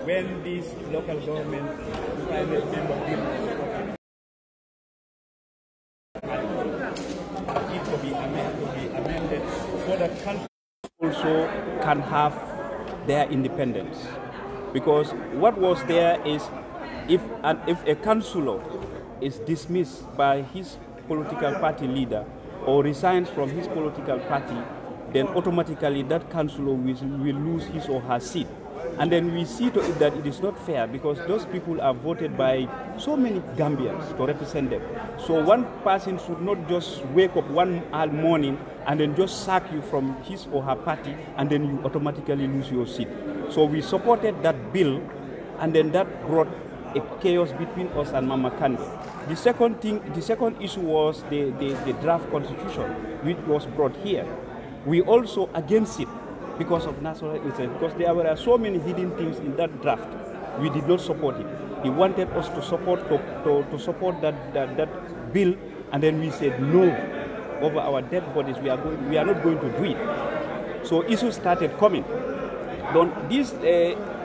when this local government private member bill it will be amended so that council also can have their independence. Because what was there is if a councillor is dismissed by his political party leader or resigns from his political party, then automatically that councillor will lose his or her seat. And then we see to it that it is not fair because those people are voted by so many Gambians to represent them. So one person should not just wake up one morning and then just sack you from his or her party and then you automatically lose your seat. So we supported that bill, and then that brought a chaos between us and Mama Kande. The second issue was the draft constitution, which was brought here. We also against it because of national interest, because there were so many hidden things in that draft. We did not support it. He wanted us to support that bill, and then we said no. Over our dead bodies, we are not going to do it. So issues started coming. This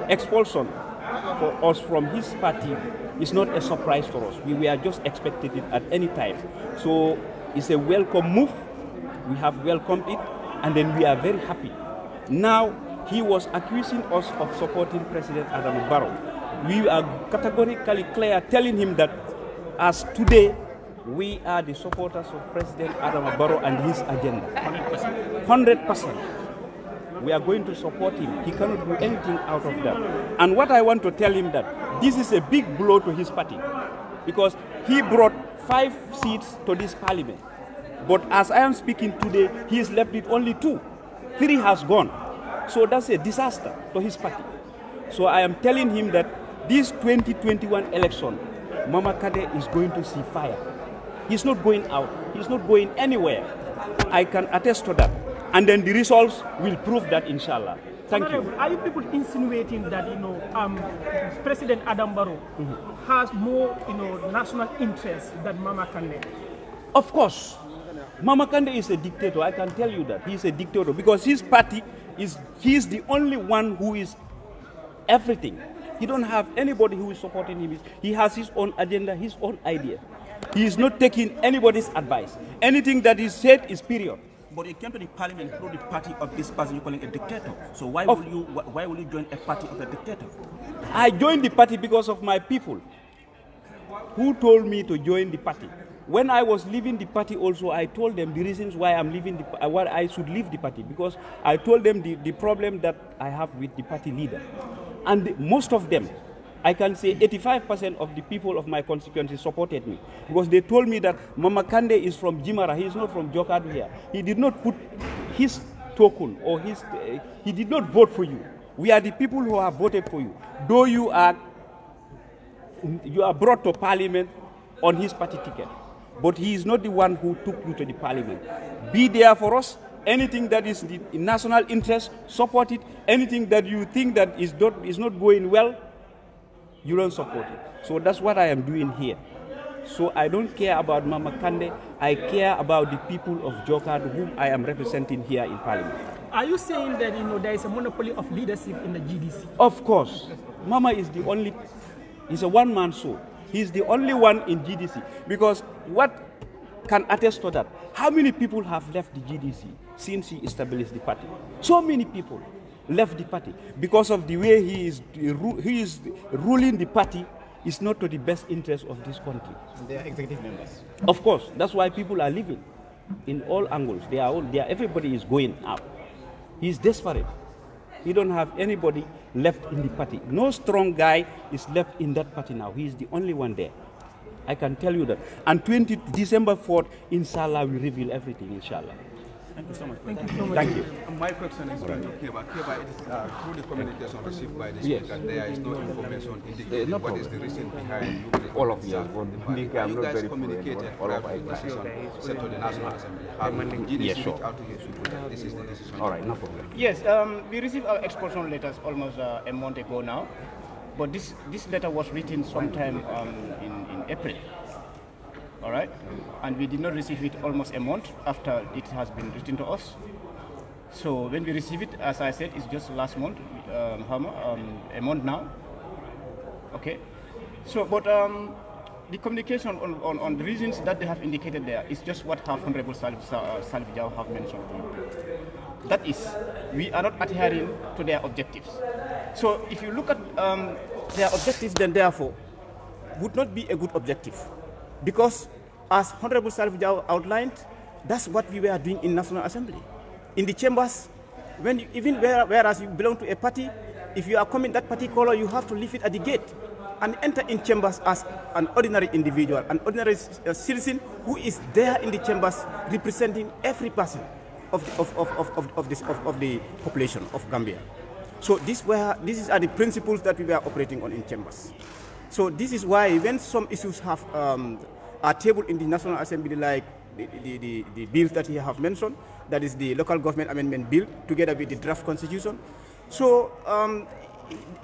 expulsion for us from his party is not a surprise for us. We were just expecting it at any time. So it's a welcome move. We have welcomed it, and then we are very happy. Now, he was accusing us of supporting President Adam Barrow. We are categorically clear, telling him that as today, we are the supporters of President Adam Barrow and his agenda. 100%. We are going to support him. He cannot do anything out of that. And what I want to tell him that this is a big blow to his party, because he brought 5 seats to this parliament. But as I am speaking today, he is left with only 2. 3 has gone. So that's a disaster to his party. So I am telling him that this 2021 election, Mama Kande is going to see fire. He's not going out. He's not going anywhere. I can attest to that. And then the results will prove that, inshallah. Thank you. Are you people insinuating that, President Adam Barrow has more, national interest than Mama Kande? Of course. Mama Kande is a dictator. I can tell you that. He's a dictator because his party he's the only one who is everything. He don't have anybody who is supporting him. He has his own agenda, his own idea. He is not taking anybody's advice. Anything that is said is period. But you came to the parliament through the party of this person you're calling a dictator. So why will you join a party of a dictator? I joined the party because of my people who told me to join the party. When I was leaving the party also, I told them the reasons why I'm leaving why I should leave the party, because I told them the problem that I have with the party leader. And most of them, I can say 85% of the people of my constituency supported me, because they told me that Mama Kande is from Jimara, he is not from Jokadu here. He did not put his token or he did not vote for you. We are the people who have voted for you. Though you are brought to parliament on his party ticket, but he is not the one who took you to the parliament. Be there for us. Anything that is in national interest, support it. Anything that you think that is not going well, you don't support it. So that's what I am doing here. So I don't care about Mama Kande. I care about the people of Jokadu whom I am representing here in Parliament. Are you saying that there is a monopoly of leadership in the GDC? Of course. Mama is the only, he's a one-man show. He's the only one in GDC. Because what can attest to that? How many people have left the GDC since he established the party? So many people left the party because of the way he is ruling the party is not to the best interest of this country. They are executive members. Of course, that's why people are leaving in all angles. Everybody is going out. He's desperate. He don't have anybody left in the party. No strong guy is left in that party now. He is the only one there. I can tell you that. And December 4th, inshallah, we reveal everything, inshallah. Thank you so much. Thank you so much. Thank you. My question is going to Keba. Keba, it is through the communication received by the speaker, there is no information indicating what is the reason behind you. All of you. Have you guys communicated all of the decision set to the National Assembly? Have GDC reached out to his people that this is the decision? All right, no problem. Yes, we received our expulsion letters almost a month ago now, but this letter was written sometime in April. All right, and we did not receive it almost a month after it has been written to us. So when we receive it, as I said, it's just last month, a month now. Okay? So, but the communication on the reasons that they have indicated there is just what Honorable Salif Jaw have mentioned. That is, we are not adhering to their objectives. So if you look at their objectives, then therefore, would not be a good objective. Because as Honorable Salif Jaw outlined, that's what we were doing in National Assembly. In the chambers, whereas you belong to a party, if you are coming that party color, you have to leave it at the gate and enter in chambers as an ordinary individual, an ordinary citizen who is there in the chambers representing every person of the population of Gambia. So these are the principles that we were operating on in chambers. So this is why when some issues are tabled in the National Assembly, like the bills that he have mentioned, that is the local government amendment bill together with the draft constitution. So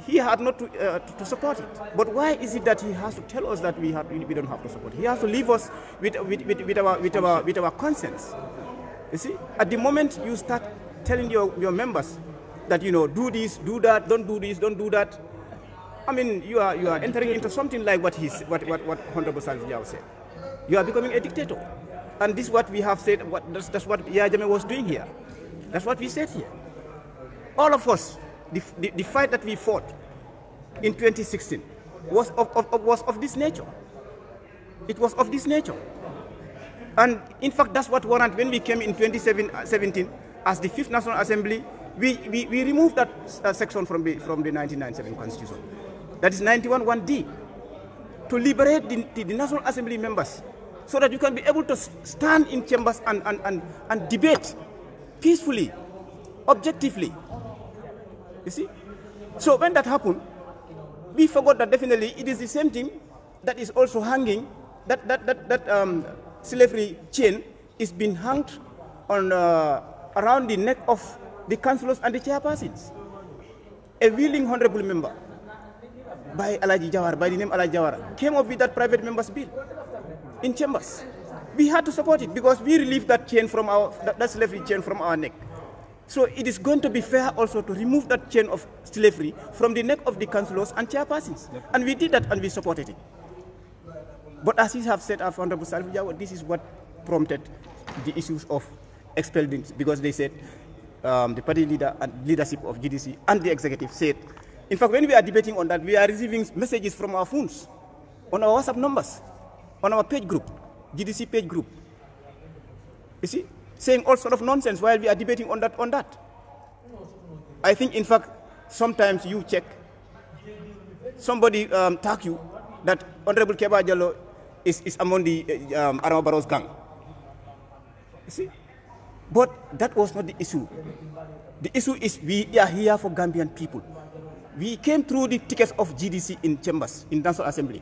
he had not to support it. But why is it that he has to tell us that we don't have to support it? He has to leave us with our conscience. You see, at the moment you start telling your members that, you know, do this, do that, don't do this, don't do that. I mean, you are entering into something like what Honorable Salif Jaw said. You are becoming a dictator. And this is what we have said, that's what Yahya Jammeh was doing here. That's what we said here. All of us, the fight that we fought in 2016 was of this nature. It was of this nature. And in fact, that's what warranted when we came in 2017 as the 5th National Assembly, we removed that section from the 1997 Constitution. That is 91(1)(d), to liberate the National Assembly members so that you can be able to stand in chambers and debate peacefully, objectively. You see? So when that happened, we forgot that definitely it is the same thing that is also hanging, that slavery chain is being hung on around the neck of the councillors and the chairpersons. A willing honorable member by Alaji Jawara, by the name Alaji Jawara, came up with that private members bill in chambers. We had to support it because we relieved that chain from that slavery chain from our neck. So it is going to be fair also to remove that chain of slavery from the neck of the councillors and chairpersons. Yep. And we did that and we supported it. But as you have said, Honorable Salif Jaw, this is what prompted the issues of expelling, because they said the party leader and leadership of GDC and the executive said, in fact, when we are debating on that, we are receiving messages from our phones, on our WhatsApp numbers, on our page group, GDC page group. You see, saying all sort of nonsense while we are debating on that. I think, in fact, sometimes you check, somebody tag you that Honorable Keba Jallow is among the Adama Barrow's gang. You see? But that was not the issue. The issue is we are here for Gambian people. We came through the tickets of GDC in chambers, in National Assembly.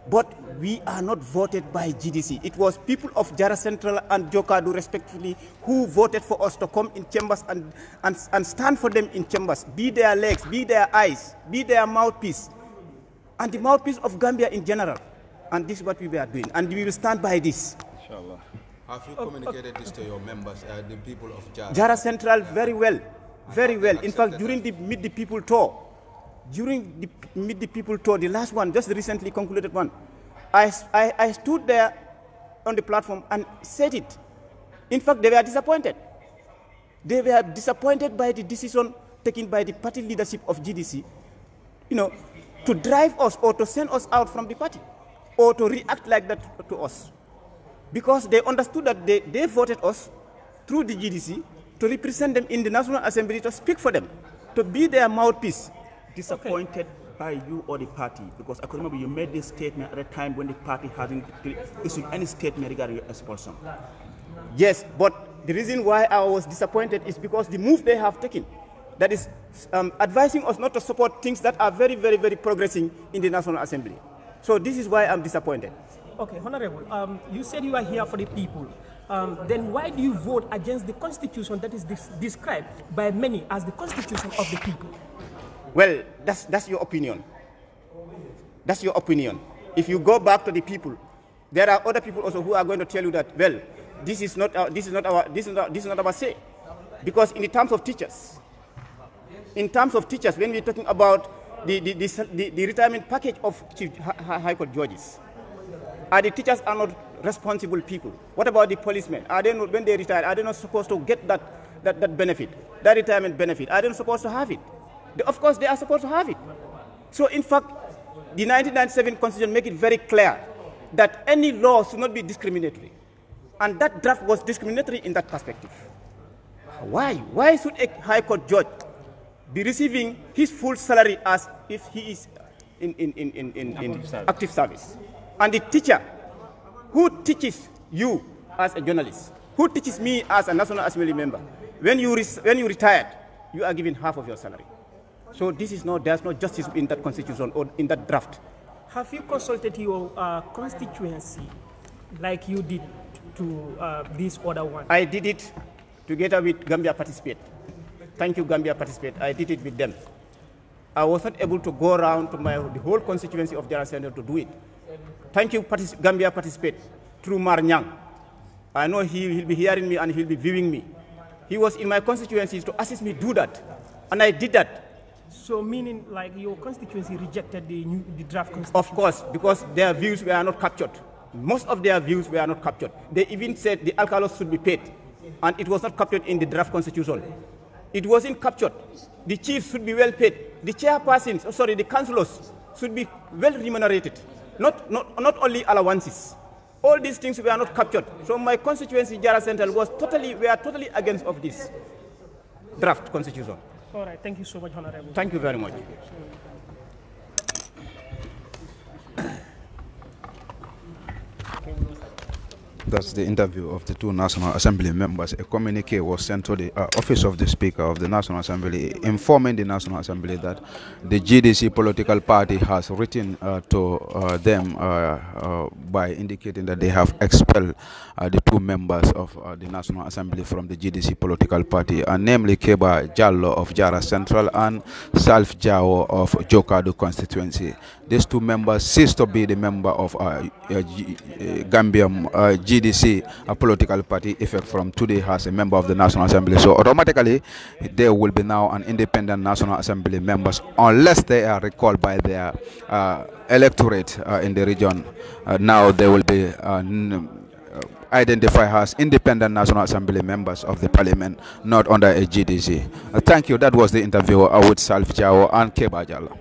But we are not voted by GDC. It was people of Jara Central and Jokadu, respectively, who voted for us to come in chambers and stand for them in chambers. Be their legs, be their eyes, be their mouthpiece, and the mouthpiece of Gambia in general. And this is what we were doing. And we will stand by this. Inshallah. Have you communicated this to your members, the people of Jara? Jara Central, very well. Very well. In fact, during the Meet the People tour, the last one, just the recently concluded one, I stood there on the platform and said it. In fact, they were disappointed. They were disappointed by the decision taken by the party leadership of GDC, you know, to drive us or to send us out from the party or to react like that to us. Because they understood that they voted us through the GDC to represent them in the National Assembly, to speak for them, to be their mouthpiece. Disappointed by you or the party? Because I can remember you made this statement at a time when the party hasn't issued any statement regarding your expulsion. Yes, but the reason why I was disappointed is because the move they have taken, that is advising us not to support things that are very, very, very progressing in the National Assembly. So this is why I'm disappointed. Okay, Honorable, you said you are here for the people. Then why do you vote against the constitution that is described by many as the constitution of the people? Well, that's your opinion. That's your opinion. If you go back to the people, there are other people also who are going to tell you that, well, this is not our say, because in the terms of teachers, when we're talking about the retirement package of Chief High Court judges. The teachers are not responsible people. What about the policemen? Are they not, when they retire, are they not supposed to get that benefit, that retirement benefit? Are they not supposed to have it? Of course, they are supposed to have it. So, in fact, the 1997 Constitution makes it very clear that any law should not be discriminatory. And that draft was discriminatory in that perspective. Why? Why should a High Court judge be receiving his full salary as if he is in active service? And the teacher who teaches you as a journalist, who teaches me as a National Assembly member, when you retired, you are given half of your salary. So there's no justice in that constitution or in that draft. Have you consulted your constituency like you did to this other one? I did it together with Gambia Participate. Thank you, Gambia Participate. I did it with them. I was not able to go around to the whole constituency of Jara Center to do it. Thank you, Gambia Participate, through Mar Nyang. I know he'll be hearing me and he'll be viewing me. He was in my constituency to assist me do that, and I did that. So meaning like your constituency rejected the draft constitution? Of course, because their views were not captured. Most of their views were not captured. They even said the alcalos should be paid, and it was not captured in the draft constitution. It wasn't captured. The chiefs should be well paid. The chairpersons, the councillors should be well remunerated. Not only allowances. All these things were not captured. So my constituency, Jara Central, we are totally against of this draft constitution. All right, thank you so much, Honorable. Thank you very much. That's the interview of the two National Assembly members. A communique was sent to the office of the Speaker of the National Assembly, informing the National Assembly that the GDC political party has written to them by indicating that they have expelled the two members of the National Assembly from the GDC political party, namely Keba Jallo of Jara Central and Salf Jao of Jokadu constituency. These two members cease to be the member of Gambian GDC, a political party, effect from today as a member of the National Assembly. So automatically, there will be now an independent National Assembly members unless they are recalled by their electorate in the region. Now they will be identified as independent National Assembly members of the Parliament, not under a GDC. Thank you. That was the interview with Salf Jao and Keba Jallo.